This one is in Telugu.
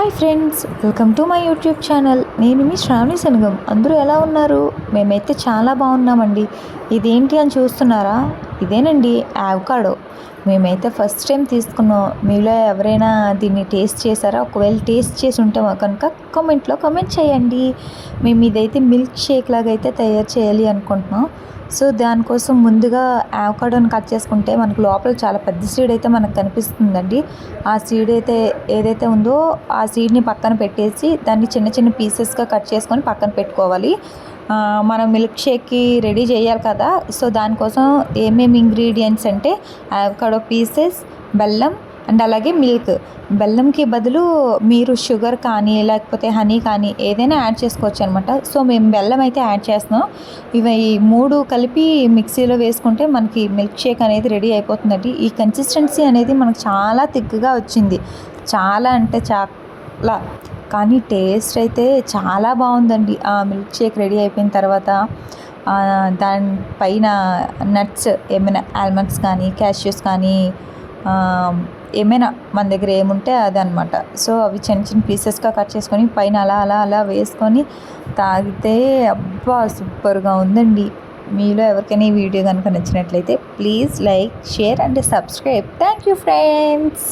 Hi friends, welcome to my YouTube channel. నేను మీ శ్రావణి శనగం. అందరూ ఎలా ఉన్నారు? మేమైతే చాలా బాగున్నామండి. ఇదేంటి అని చూస్తున్నారా? ఇదేనండి అవకాడో. మేమైతే ఫస్ట్ టైం తీసుకున్నాం. మీలో ఎవరైనా దీన్ని టేస్ట్ చేశారా? ఒకవేళ టేస్ట్ చేసి ఉంటే కనుక కామెంట్లో కామెంట్ చేయండి. మేము ఇదైతే మిల్క్ షేక్ లాగా అయితే తయారు చేయాలి అనుకుంటున్నాం. సో దానికోసం ముందుగా అవకాడోని కట్ చేసుకుంటే మనకు లోపల చాలా పెద్ద సీడ్ అయితే మనకు కనిపిస్తుందండి. ఆ సీడ్ అయితే ఏదైతే ఉందో ఆ సీడ్ని పక్కన పెట్టేసి దాన్ని చిన్న చిన్న పీసెస్గా కట్ చేసుకొని పక్కన పెట్టుకోవాలి. మనం మిల్క్ షేక్కి రెడీ చేయాలి కదా. సో దానికోసం ఏమేమి ఇంగ్రీడియంట్స్ అంటే అవకాడో పీసెస్, బెల్లం అండ్ అలాగే మిల్క్. బెల్లంకి బదులు మీరు షుగర్ కానీ లేకపోతే హనీ కానీ ఏదైనా యాడ్ చేసుకోవచ్చు అనమాట. సో మేము బెల్లం అయితే యాడ్ చేస్తున్నాం. ఇవి మూడు కలిపి మిక్సీలో వేసుకుంటే మనకి మిల్క్ షేక్ అనేది రెడీ అయిపోతుందండి. ఈ కన్సిస్టెన్సీ అనేది మనకు చాలా థిక్గా వచ్చింది. చాలా అంటే చాలా, కానీ టేస్ట్ అయితే చాలా బాగుందండి. ఆ మిల్క్ షేక్ రెడీ అయిపోయిన తర్వాత దానిపైన నట్స్ ఏమైనా ఆల్మండ్స్ కానీ క్యాష్యూస్ కానీ ఏమైనా మన దగ్గర ఏముంటే అదనమాట. సో అవి చిన్న చిన్న పీసెస్గా కట్ చేసుకొని పైన అలా అలా అలా వేసుకొని తాగితే అబ్బా సూపర్గా ఉందండి. మీలో ఎవరికైనా ఈ వీడియో కనుక నచ్చినట్లయితే please like, share and subscribe. Thank you friends.